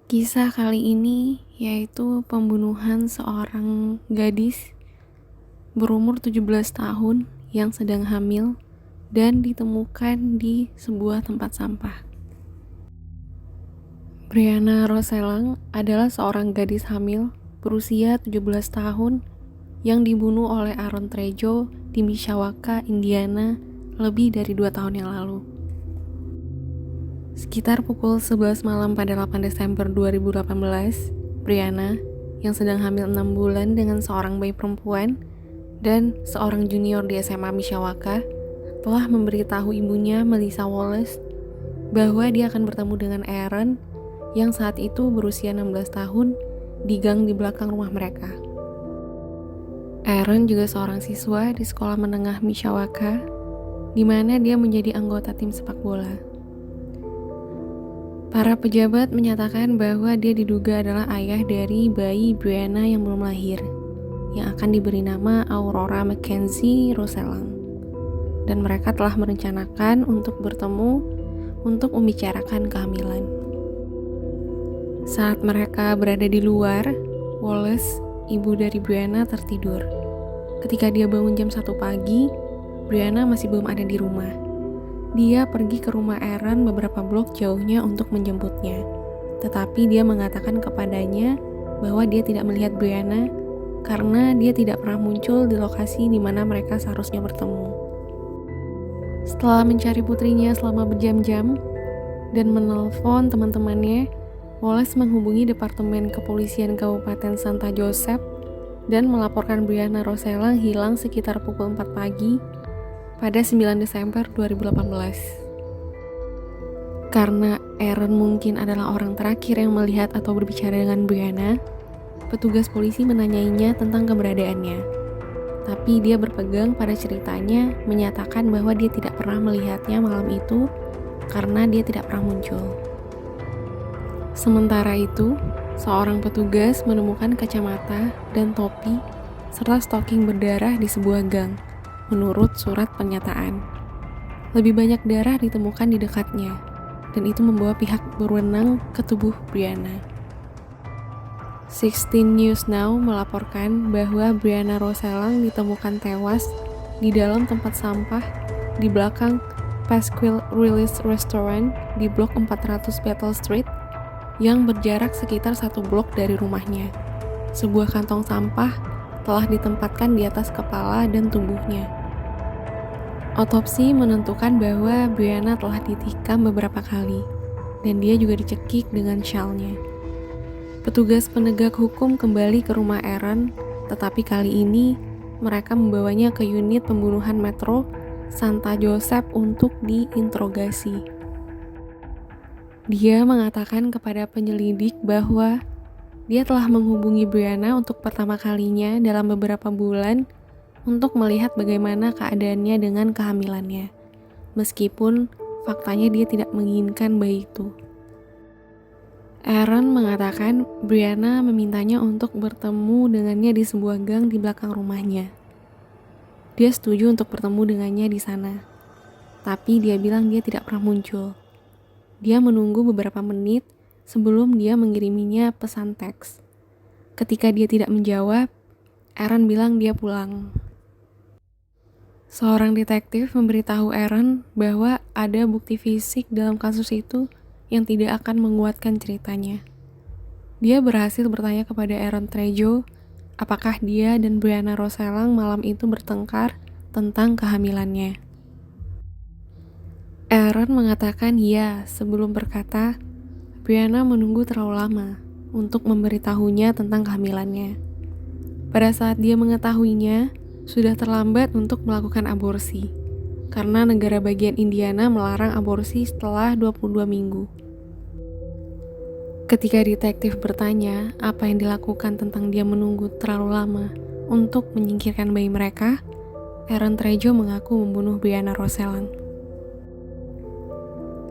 Kisah kali ini yaitu pembunuhan seorang gadis berumur 17 tahun yang sedang hamil dan ditemukan di sebuah tempat sampah. Brianna Roselang adalah seorang gadis hamil berusia 17 tahun yang dibunuh oleh Aaron Trejo di Mishawaka, Indiana lebih dari 2 tahun yang lalu. Sekitar pukul 11 malam pada 8 Desember 2018, Brianna yang sedang hamil 6 bulan dengan seorang bayi perempuan dan seorang junior di SMA Mishawaka telah memberitahu ibunya Melissa Wallace bahwa dia akan bertemu dengan Aaron yang saat itu berusia 16 tahun di gang di belakang rumah mereka. Aaron juga seorang siswa di sekolah menengah Mishawaka, di mana dia menjadi anggota tim sepak bola. Para pejabat menyatakan bahwa dia diduga adalah ayah dari bayi Brianna yang belum lahir, yang akan diberi nama Aurora Mackenzie Roselang. Dan mereka telah merencanakan untuk bertemu untuk membicarakan kehamilan. Saat mereka berada di luar, Wallace, ibu dari Brianna, tertidur. Ketika dia bangun jam 1 pagi, Brianna masih belum ada di rumah. Dia pergi ke rumah Aaron beberapa blok jauhnya untuk menjemputnya. Tetapi dia mengatakan kepadanya bahwa dia tidak melihat Brianna karena dia tidak pernah muncul di lokasi di mana mereka seharusnya bertemu. Setelah mencari putrinya selama berjam-jam dan menelpon teman-temannya, Wallace menghubungi Departemen Kepolisian Kabupaten Santa Joseph dan melaporkan Brianna Roselang hilang sekitar pukul 4 pagi pada 9 Desember 2018. Karena Aaron mungkin adalah orang terakhir yang melihat atau berbicara dengan Brianna, petugas polisi menanyainya tentang keberadaannya. Tapi dia berpegang pada ceritanya, menyatakan bahwa dia tidak pernah melihatnya malam itu karena dia tidak pernah muncul. Sementara itu, seorang petugas menemukan kacamata dan topi serta stoking berdarah di sebuah gang, menurut surat pernyataan. Lebih banyak darah ditemukan di dekatnya, dan itu membawa pihak berwenang ke tubuh Brianna. 16 News Now melaporkan bahwa Brianna Roselang ditemukan tewas di dalam tempat sampah di belakang Pasquale Release Restaurant di blok 400 Battle Street yang berjarak sekitar 1 blok dari rumahnya. Sebuah kantong sampah telah ditempatkan di atas kepala dan tubuhnya. Otopsi menentukan bahwa Brianna telah ditikam beberapa kali, dan dia juga dicekik dengan syalnya. Petugas penegak hukum kembali ke rumah Aaron, tetapi kali ini mereka membawanya ke unit pembunuhan Metro Santa Joseph untuk diinterogasi. Dia mengatakan kepada penyelidik bahwa dia telah menghubungi Brianna untuk pertama kalinya dalam beberapa bulan untuk melihat bagaimana keadaannya dengan kehamilannya, meskipun faktanya dia tidak menginginkan bayi itu. Aaron mengatakan Brianna memintanya untuk bertemu dengannya di sebuah gang di belakang rumahnya. Dia setuju untuk bertemu dengannya di sana, tapi dia bilang dia tidak pernah muncul. Dia menunggu beberapa menit sebelum dia mengiriminya pesan teks. Ketika dia tidak menjawab, Aaron bilang dia pulang. Seorang detektif memberitahu Aaron bahwa ada bukti fisik dalam kasus itu yang tidak akan menguatkan ceritanya. Dia berhasil bertanya kepada Aaron Trejo apakah dia dan Brianna Roselang malam itu bertengkar tentang kehamilannya. Aaron mengatakan ya sebelum berkata Brianna menunggu terlalu lama untuk memberitahunya tentang kehamilannya. Pada saat dia mengetahuinya, sudah terlambat untuk melakukan aborsi, karena negara bagian Indiana melarang aborsi setelah 22 minggu. Ketika detektif bertanya apa yang dilakukan tentang dia menunggu terlalu lama untuk menyingkirkan bayi mereka, Aaron Trejo mengaku membunuh Brianna Roselang.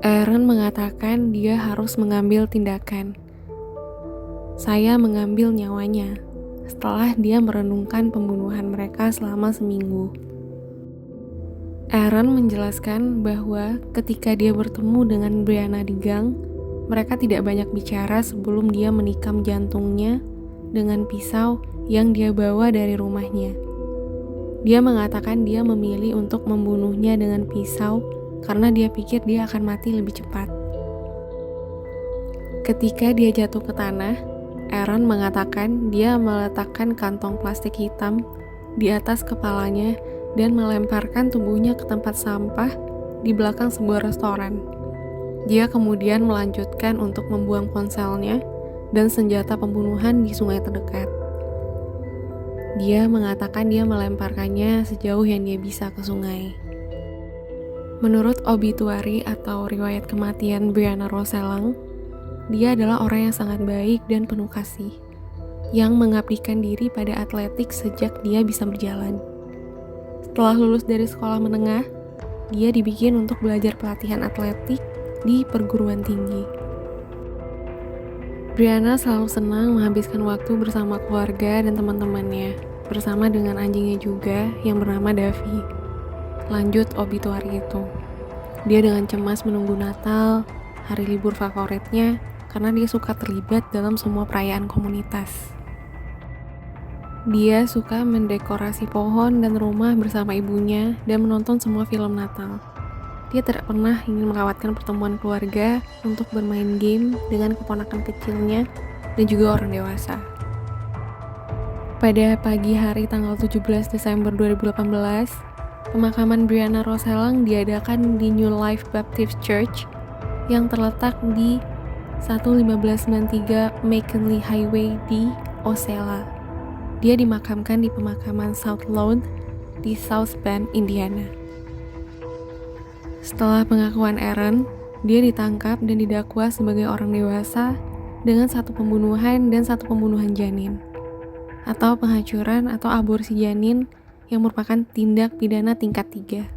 Aaron mengatakan dia harus mengambil tindakan. Saya mengambil nyawanya setelah dia merenungkan pembunuhan mereka selama seminggu. Aaron menjelaskan bahwa ketika dia bertemu dengan Brianna di gang, Mereka tidak banyak bicara sebelum dia menikam jantungnya dengan pisau yang dia bawa dari rumahnya. Dia mengatakan dia memilih untuk membunuhnya dengan pisau karena dia pikir dia akan mati lebih cepat. Ketika dia jatuh ke tanah, Aaron mengatakan dia meletakkan kantong plastik hitam di atas kepalanya dan melemparkan tubuhnya ke tempat sampah di belakang sebuah restoran. Dia kemudian melanjutkan untuk membuang ponselnya dan senjata pembunuhan di sungai terdekat. Dia mengatakan dia melemparkannya sejauh yang dia bisa ke sungai. Menurut obituari atau riwayat kematian Breonna Rosellang, dia adalah orang yang sangat baik dan penuh kasih, yang mengabdikan diri pada atletik sejak dia bisa berjalan. Setelah lulus dari sekolah menengah, dia dibikin untuk belajar pelatihan atletik di perguruan tinggi. Breonna selalu senang menghabiskan waktu bersama keluarga dan teman-temannya, bersama dengan anjingnya juga yang bernama Davy. Lanjut obituari itu. Dia dengan cemas menunggu Natal, hari libur favoritnya, karena dia suka terlibat dalam semua perayaan komunitas. Dia suka mendekorasi pohon dan rumah bersama ibunya dan menonton semua film Natal. Dia tidak pernah ingin melewatkan pertemuan keluarga untuk bermain game dengan keponakan kecilnya dan juga orang dewasa. Pada pagi hari tanggal 17 Desember 2018, pemakaman Breonna Rosellang diadakan di New Life Baptist Church yang terletak di 1593 McKinley Highway di Osceola. Dia dimakamkan di pemakaman South Lawn di South Bend, Indiana. Setelah pengakuan Aaron, dia ditangkap dan didakwa sebagai orang dewasa dengan 1 pembunuhan dan 1 pembunuhan janin, atau penghancuran atau aborsi janin yang merupakan tindak pidana tingkat 3.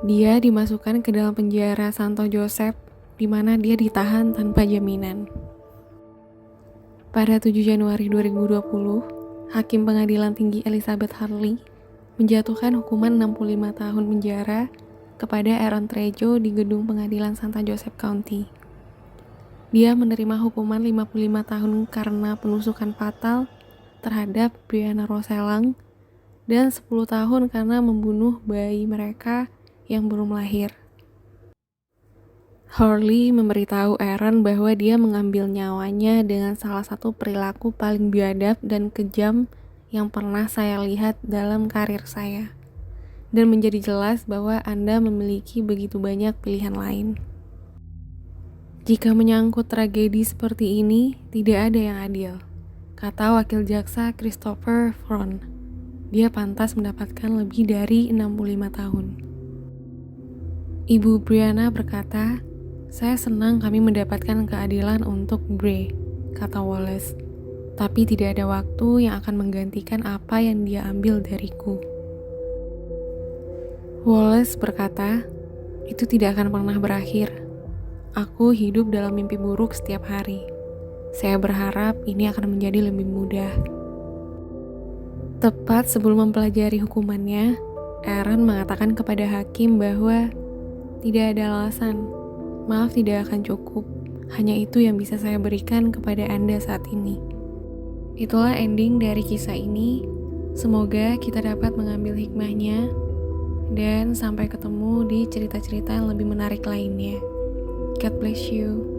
Dia dimasukkan ke dalam penjara Santo Joseph, di mana dia ditahan tanpa jaminan. Pada 7 Januari 2020, Hakim Pengadilan Tinggi Elizabeth Hurley menjatuhkan hukuman 65 tahun penjara kepada Aaron Trejo di gedung pengadilan Santa Joseph County. Dia menerima hukuman 55 tahun karena penusukan fatal terhadap Breonna Rosellang dan 10 tahun karena membunuh bayi mereka yang belum lahir. Hurley memberitahu Aaron bahwa dia mengambil nyawanya dengan salah satu perilaku paling biadab dan kejam yang pernah saya lihat dalam karir saya. Dan menjadi jelas bahwa Anda memiliki begitu banyak pilihan lain. Jika menyangkut tragedi seperti ini, tidak ada yang adil, kata wakil jaksa Christopher Fron. Dia pantas mendapatkan lebih dari 65 tahun. Ibu Breonna berkata, "Saya senang kami mendapatkan keadilan untuk Bre," kata Wallace. "Tapi tidak ada waktu yang akan menggantikan apa yang dia ambil dariku." Wallace berkata, "Itu tidak akan pernah berakhir. Aku hidup dalam mimpi buruk setiap hari. Saya berharap ini akan menjadi lebih mudah." Tepat sebelum mempelajari hukumannya, Aaron mengatakan kepada hakim bahwa tidak ada alasan. Maaf tidak akan cukup. Hanya itu yang bisa saya berikan kepada Anda saat ini. Itulah ending dari kisah ini. Semoga kita dapat mengambil hikmahnya. Dan sampai ketemu di cerita-cerita yang lebih menarik lainnya. God bless you.